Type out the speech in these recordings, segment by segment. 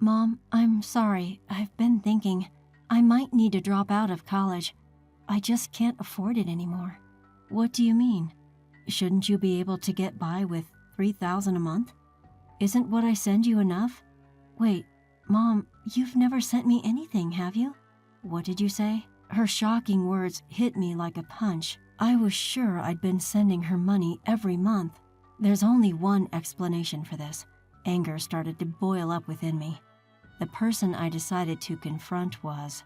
Mom, I'm sorry. I've been thinking I might need to drop out of college. I just can't afford it anymore. What do you mean? Shouldn't you be able to get by with $3,000 a month? Isn't what I send you enough? Wait, Mom, you've never sent me anything, have you? What did you say? Her shocking words hit me like a punch. I was sure I'd been sending her money every month. There's only one explanation for this. Anger started to boil up within me. The person I decided to confront was,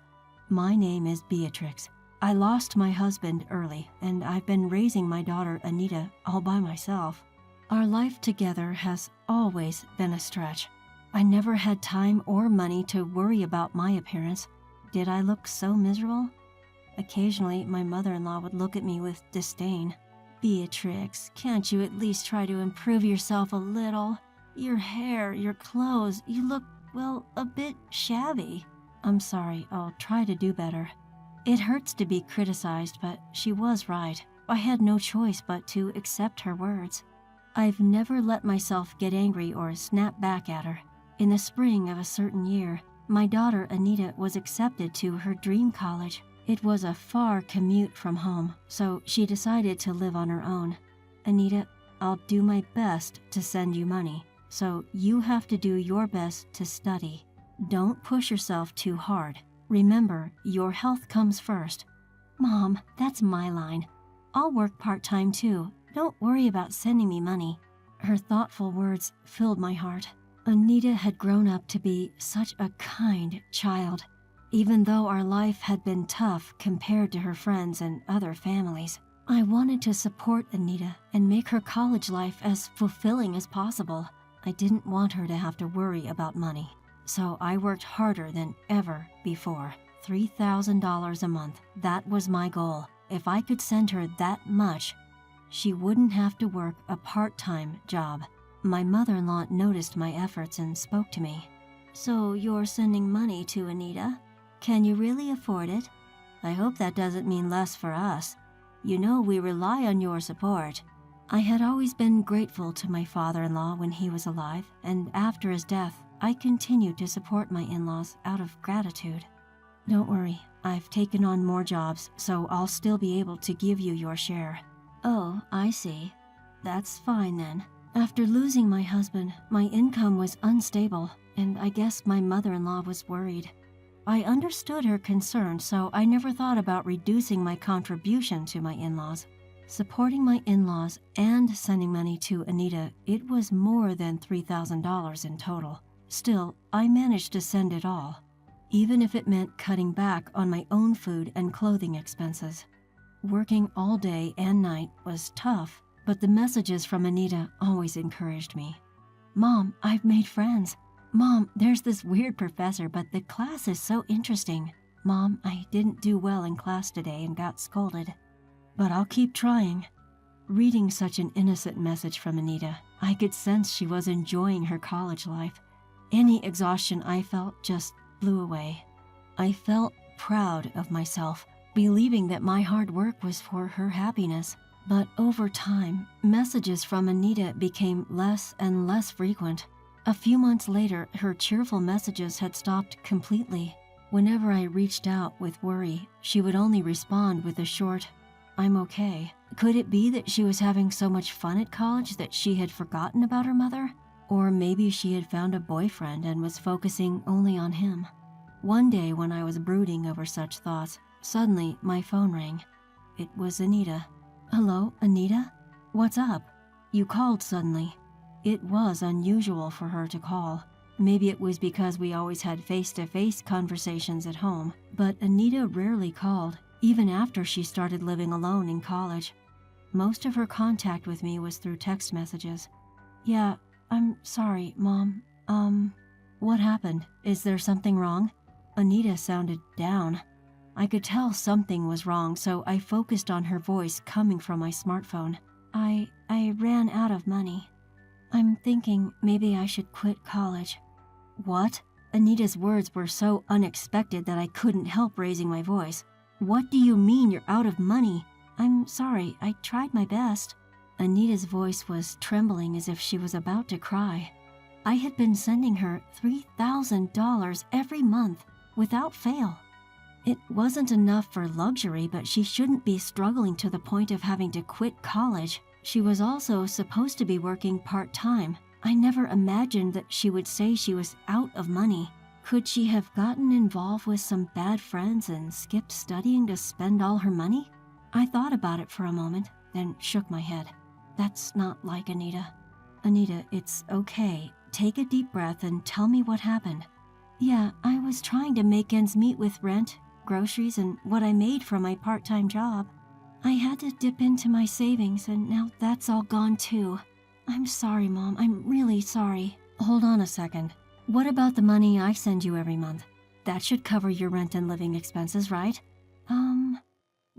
my name is Beatrix. I lost my husband early, and I've been raising my daughter Anita all by myself. Our life together has always been a stretch. I never had time or money to worry about my appearance. Did I look so miserable? Occasionally, my mother-in-law would look at me with disdain. Beatrix, can't you at least try to improve yourself a little? Your hair, your clothes, you look, well, a bit shabby. I'm sorry, I'll try to do better. It hurts to be criticized, but she was right. I had no choice but to accept her words. I've never let myself get angry or snap back at her. In the spring of a certain year, my daughter Anita was accepted to her dream college. It was a far commute from home, so she decided to live on her own. Anita, I'll do my best to send you money, so you have to do your best to study. Don't push yourself too hard. Remember, your health comes first. Mom, that's my line. I'll work part-time too. Don't worry about sending me money. Her thoughtful words filled my heart. Anita had grown up to be such a kind child, even though our life had been tough compared to her friends and other families. I wanted to support Anita and make her college life as fulfilling as possible. I didn't want her to have to worry about money. So I worked harder than ever before. $3,000 a month. That was my goal. If I could send her that much, she wouldn't have to work a part-time job. My mother-in-law noticed my efforts and spoke to me. So you're sending money to Anita? Can you really afford it? I hope that doesn't mean less for us. You know we rely on your support. I had always been grateful to my father-in-law when he was alive, and after his death, I continued to support my in-laws out of gratitude. Don't worry, I've taken on more jobs, so I'll still be able to give you your share. Oh, I see. That's fine then. After losing my husband, my income was unstable, and I guess my mother-in-law was worried. I understood her concern, so I never thought about reducing my contribution to my in-laws. Supporting my in-laws and sending money to Anita, it was more than $3,000 in total. Still, I managed to send it all, even if it meant cutting back on my own food and clothing expenses. Working all day and night was tough, but the messages from Anita always encouraged me. Mom, I've made friends. Mom, there's this weird professor, but the class is so interesting. Mom, I didn't do well in class today and got scolded, but I'll keep trying. Reading such an innocent message from Anita, I could sense she was enjoying her college life. Any exhaustion I felt just blew away. I felt proud of myself, believing that my hard work was for her happiness. But over time, messages from Anita became less and less frequent. A few months later, her cheerful messages had stopped completely. Whenever I reached out with worry, she would only respond with a short, "I'm okay." Could it be that she was having so much fun at college that she had forgotten about her mother? Or maybe she had found a boyfriend and was focusing only on him. One day when I was brooding over such thoughts, suddenly my phone rang. It was Anita. Hello, Anita? What's up? You called suddenly. It was unusual for her to call. Maybe it was because we always had face-to-face conversations at home, but Anita rarely called, even after she started living alone in college. Most of her contact with me was through text messages. Yeah, I'm sorry, Mom. What happened? Is there something wrong? Anita sounded down. I could tell something was wrong, so I focused on her voice coming from my smartphone. I ran out of money. I'm thinking maybe I should quit college. What? Anita's words were so unexpected that I couldn't help raising my voice. What do you mean you're out of money? I'm sorry, I tried my best. Anita's voice was trembling as if she was about to cry. I had been sending her $3,000 every month without fail. It wasn't enough for luxury, but she shouldn't be struggling to the point of having to quit college. She was also supposed to be working part-time. I never imagined that she would say she was out of money. Could she have gotten involved with some bad friends and skipped studying to spend all her money? I thought about it for a moment, then shook my head. That's not like Anita. Anita, it's okay. Take a deep breath and tell me what happened. Yeah, I was trying to make ends meet with rent, groceries, and what I made from my part-time job. I had to dip into my savings, and now that's all gone too. I'm sorry, Mom. I'm really sorry. Hold on a second. What about the money I send you every month? That should cover your rent and living expenses, right?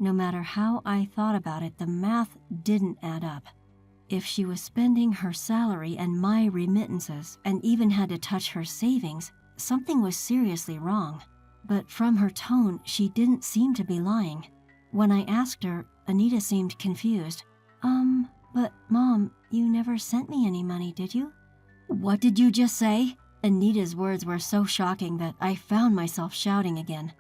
No matter how I thought about it, the math didn't add up. If she was spending her salary and my remittances and even had to touch her savings, something was seriously wrong. But from her tone, she didn't seem to be lying. When I asked her, Anita seemed confused. But Mom, you never sent me any money, did you? What did you just say? Anita's words were so shocking that I found myself shouting again.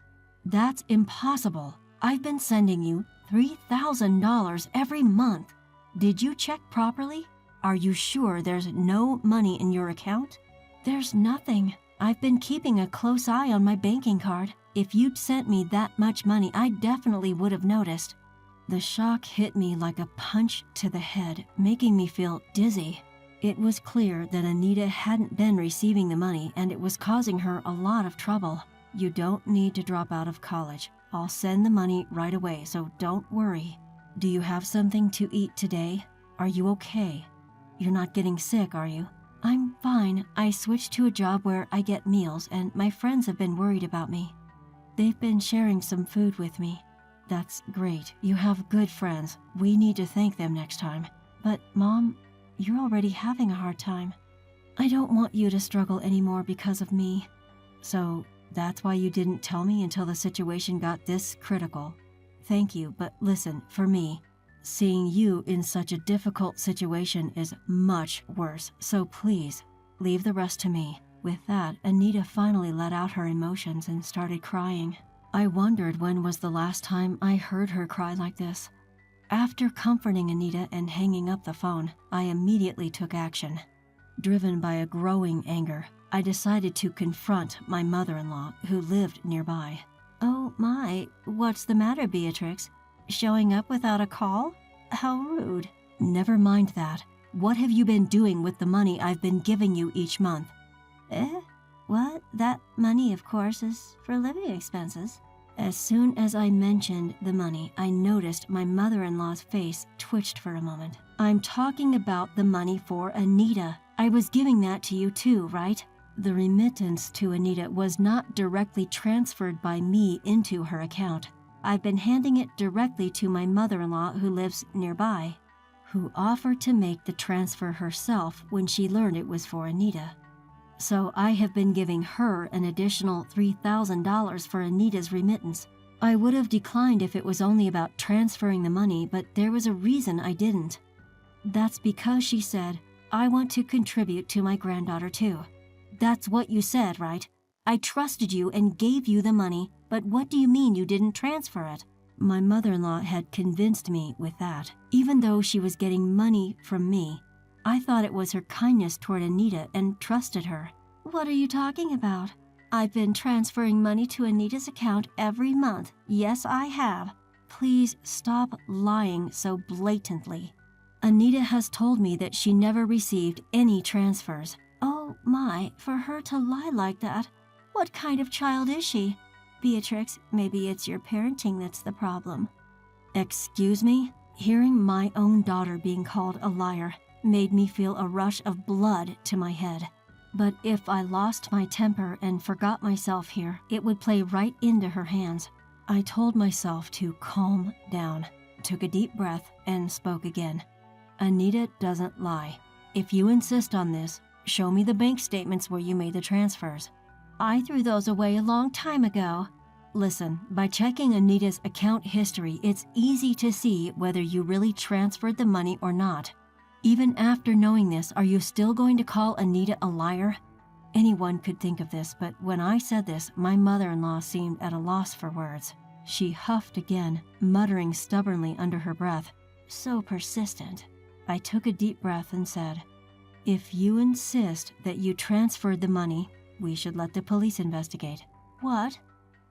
That's impossible. I've been sending you $3,000 every month. Did you check properly? Are you sure there's no money in your account? There's nothing. I've been keeping a close eye on my banking card. If you'd sent me that much money, I definitely would have noticed. The shock hit me like a punch to the head, making me feel dizzy. It was clear that Anita hadn't been receiving the money, and it was causing her a lot of trouble. You don't need to drop out of college. I'll send the money right away, so don't worry. Do you have something to eat today? Are you okay? You're not getting sick, are you? I'm fine. I switched to a job where I get meals, and my friends have been worried about me. They've been sharing some food with me. That's great. You have good friends. We need to thank them next time. But, Mom, you're already having a hard time. I don't want you to struggle anymore because of me. So, that's why you didn't tell me until the situation got this critical. Thank you, but listen, for me, seeing you in such a difficult situation is much worse, so please, leave the rest to me. With that, Anita finally let out her emotions and started crying. I wondered when was the last time I heard her cry like this. After comforting Anita and hanging up the phone, I immediately took action. Driven by a growing anger, I decided to confront my mother-in-law, who lived nearby. Oh my, what's the matter, Beatrix? Showing up without a call? How rude. Never mind that. What have you been doing with the money I've been giving you each month? What? That money, of course, is for living expenses. As soon as I mentioned the money, I noticed my mother-in-law's face twitched for a moment. I'm talking about the money for Anita. I was giving that to you too, right? The remittance to Anita was not directly transferred by me into her account. I've been handing it directly to my mother-in-law who lives nearby, who offered to make the transfer herself when she learned it was for Anita. So I have been giving her an additional $3,000 for Anita's remittance. I would have declined if it was only about transferring the money, but there was a reason I didn't. That's because she said, I want to contribute to my granddaughter too. That's what you said, right? I trusted you and gave you the money, but what do you mean you didn't transfer it? My mother-in-law had convinced me with that. Even though she was getting money from me, I thought it was her kindness toward Anita and trusted her. What are you talking about? I've been transferring money to Anita's account every month. Yes, I have. Please stop lying so blatantly. Anita has told me that she never received any transfers. Oh my, for her to lie like that. What kind of child is she? Beatrix, maybe it's your parenting that's the problem. Excuse me? Hearing my own daughter being called a liar made me feel a rush of blood to my head. But if I lost my temper and forgot myself here, it would play right into her hands. I told myself to calm down, took a deep breath, and spoke again. Anita doesn't lie. If you insist on this, show me the bank statements where you made the transfers. I threw those away a long time ago. Listen, by checking Anita's account history, it's easy to see whether you really transferred the money or not. Even after knowing this, are you still going to call Anita a liar? Anyone could think of this, but when I said this, my mother-in-law seemed at a loss for words. She huffed again, muttering stubbornly under her breath. So persistent. I took a deep breath and said, "If you insist that you transferred the money, we should let the police investigate." "What?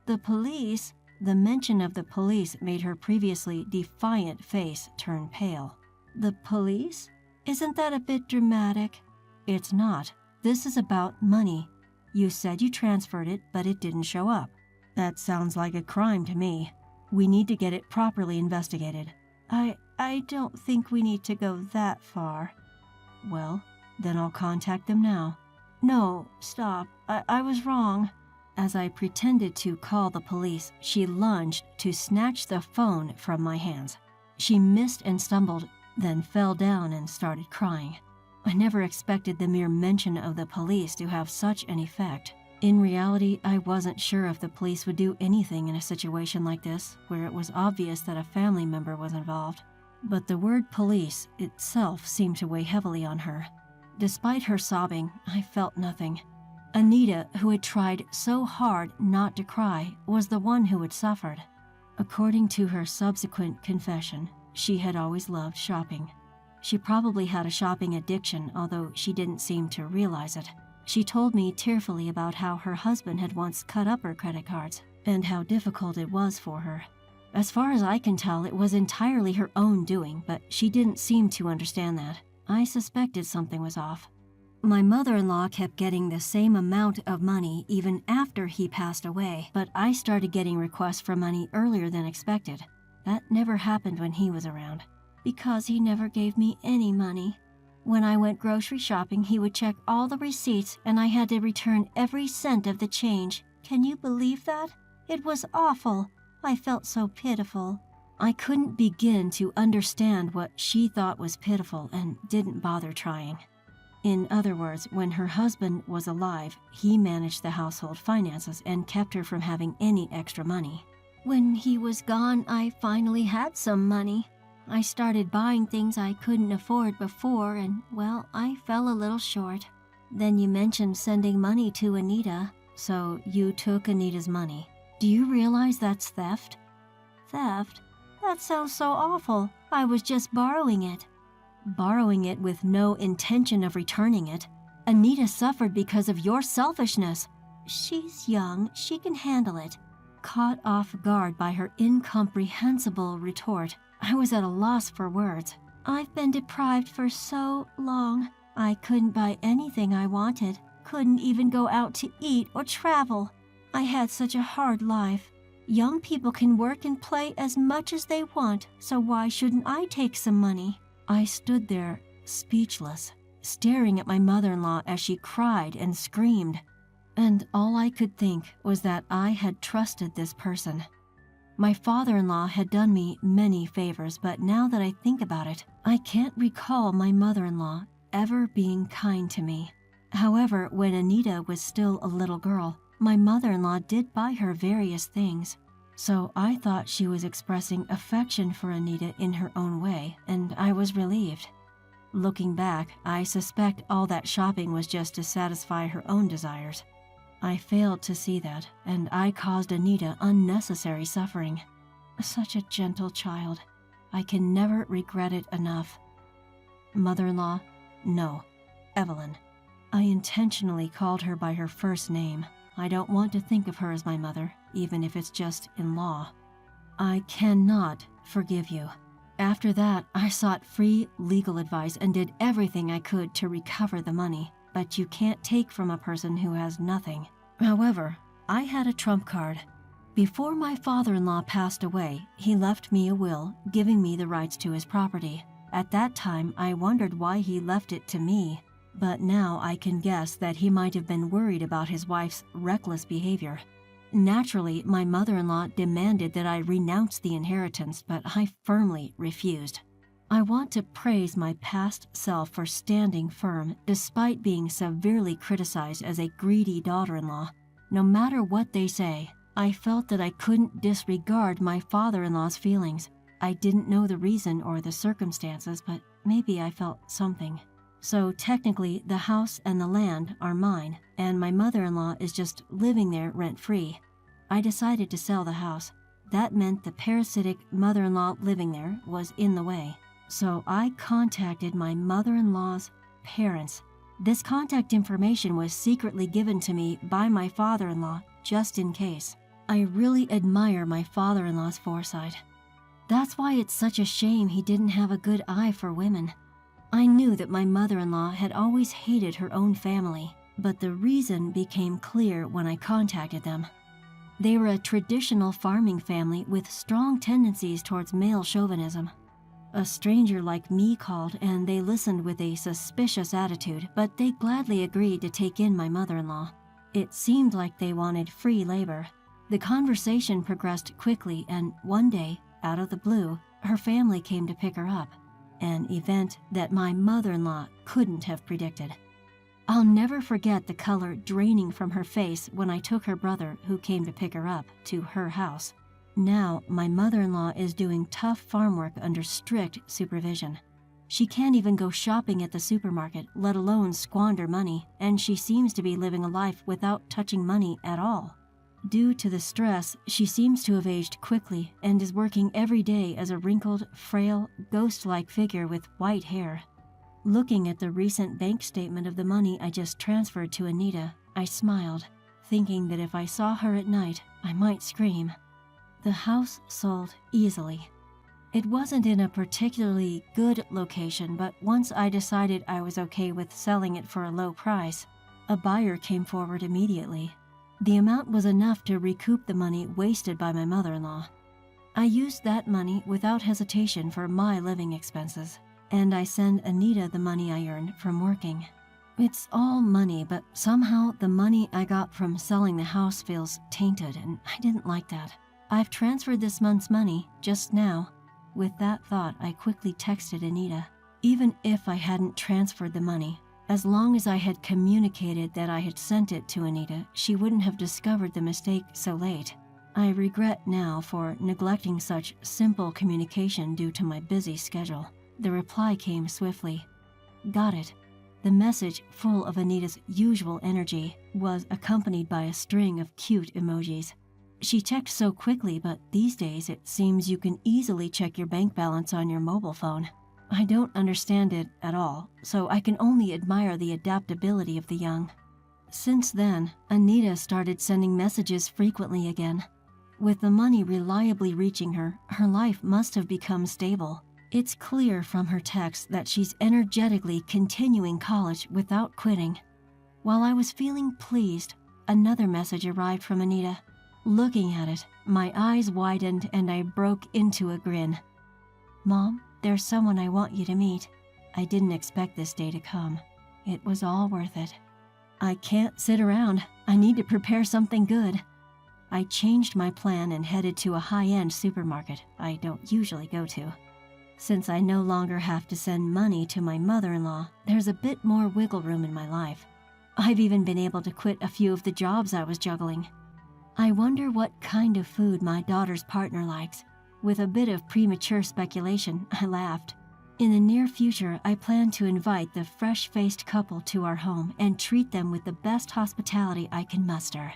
The police?" The mention of the police made her previously defiant face turn pale. "The police? Isn't that a bit dramatic?" "It's not. This is about money. You said you transferred it, but it didn't show up. That sounds like a crime to me. We need to get it properly investigated." I don't think we need to go that far." "Well, then I'll contact them now." "No, stop. I was wrong." As I pretended to call the police, she lunged to snatch the phone from my hands. She missed and stumbled, then fell down and started crying. I never expected the mere mention of the police to have such an effect. In reality, I wasn't sure if the police would do anything in a situation like this, where it was obvious that a family member was involved. But the word police itself seemed to weigh heavily on her. Despite her sobbing, I felt nothing. Anita, who had tried so hard not to cry, was the one who had suffered. According to her subsequent confession, she had always loved shopping. She probably had a shopping addiction, although she didn't seem to realize it. She told me tearfully about how her husband had once cut up her credit cards, and how difficult it was for her. As far as I can tell, it was entirely her own doing, but she didn't seem to understand that. I suspected something was off. My mother-in-law kept getting the same amount of money even after he passed away, but I started getting requests for money earlier than expected. That never happened when he was around. Because he never gave me any money. When I went grocery shopping, he would check all the receipts and I had to return every cent of the change. Can you believe that? It was awful. I felt so pitiful. I couldn't begin to understand what she thought was pitiful and didn't bother trying. In other words, when her husband was alive, he managed the household finances and kept her from having any extra money. When he was gone, I finally had some money. I started buying things I couldn't afford before and, well, I fell a little short. Then you mentioned sending money to Anita, so you took Anita's money. Do you realize that's theft? Theft? That sounds so awful. I was just borrowing it. Borrowing it with no intention of returning it. Anita suffered because of your selfishness. She's young. She can handle it. Caught off guard by her incomprehensible retort, I was at a loss for words. I've been deprived for so long. I couldn't buy anything I wanted. Couldn't even go out to eat or travel. I had such a hard life. Young people can work and play as much as they want, so why shouldn't I take some money? I stood there, speechless, staring at my mother-in-law as she cried and screamed. And all I could think was that I had trusted this person. My father-in-law had done me many favors, but now that I think about it, I can't recall my mother-in-law ever being kind to me. However, when Anita was still a little girl, my mother-in-law did buy her various things. So I thought she was expressing affection for Anita in her own way, and I was relieved. Looking back, I suspect all that shopping was just to satisfy her own desires. I failed to see that, and I caused Anita unnecessary suffering. Such a gentle child. I can never regret it enough. Mother-in-law? No. Evelyn. I intentionally called her by her first name. I don't want to think of her as my mother, even if it's just in law. I cannot forgive you. After that, I sought free legal advice and did everything I could to recover the money. But you can't take from a person who has nothing. However, I had a trump card. Before my father-in-law passed away, he left me a will, giving me the rights to his property. At that time, I wondered why he left it to me. But now I can guess that he might have been worried about his wife's reckless behavior. Naturally, my mother-in-law demanded that I renounce the inheritance, but I firmly refused. I want to praise my past self for standing firm despite being severely criticized as a greedy daughter-in-law. No matter what they say, I felt that I couldn't disregard my father-in-law's feelings. I didn't know the reason or the circumstances, but maybe I felt something. So technically, the house and the land are mine, and my mother-in-law is just living there rent-free. I decided to sell the house. That meant the parasitic mother-in-law living there was in the way. So I contacted my mother-in-law's parents. This contact information was secretly given to me by my father-in-law, just in case. I really admire my father-in-law's foresight. That's why it's such a shame he didn't have a good eye for women. I knew that my mother-in-law had always hated her own family, but the reason became clear when I contacted them. They were a traditional farming family with strong tendencies towards male chauvinism. A stranger like me called, and they listened with a suspicious attitude, but they gladly agreed to take in my mother-in-law. It seemed like they wanted free labor. The conversation progressed quickly, and one day, out of the blue, her family came to pick her up, an event that my mother-in-law couldn't have predicted. I'll never forget the color draining from her face when I took her brother, who came to pick her up, to her house. Now, my mother-in-law is doing tough farm work under strict supervision. She can't even go shopping at the supermarket, let alone squander money, and she seems to be living a life without touching money at all. Due to the stress, she seems to have aged quickly and is working every day as a wrinkled, frail, ghost-like figure with white hair. Looking at the recent bank statement of the money I just transferred to Anita, I smiled, thinking that if I saw her at night, I might scream. The house sold easily. It wasn't in a particularly good location, but once I decided I was okay with selling it for a low price, a buyer came forward immediately. The amount was enough to recoup the money wasted by my mother-in-law. I used that money without hesitation for my living expenses, and I send Anita the money I earned from working. It's all money, but somehow the money I got from selling the house feels tainted, and I didn't like that. I've transferred this month's money just now. With that thought, I quickly texted Anita. Even if I hadn't transferred the money, as long as I had communicated that I had sent it to Anita, she wouldn't have discovered the mistake so late. I regret now for neglecting such simple communication due to my busy schedule. The reply came swiftly. Got it. The message, full of Anita's usual energy, was accompanied by a string of cute emojis. She checked so quickly, but these days it seems you can easily check your bank balance on your mobile phone. I don't understand it at all, so I can only admire the adaptability of the young. Since then, Anita started sending messages frequently again. With the money reliably reaching her, her life must have become stable. It's clear from her texts that she's energetically continuing college without quitting. While I was feeling pleased, another message arrived from Anita. Looking at it, my eyes widened and I broke into a grin. Mom, there's someone I want you to meet. I didn't expect this day to come. It was all worth it. I can't sit around. I need to prepare something good. I changed my plan and headed to a high-end supermarket I don't usually go to. Since I no longer have to send money to my mother-in-law, there's a bit more wiggle room in my life. I've even been able to quit a few of the jobs I was juggling. I wonder what kind of food my daughter's partner likes. With a bit of premature speculation, I laughed. In the near future, I plan to invite the fresh-faced couple to our home and treat them with the best hospitality I can muster.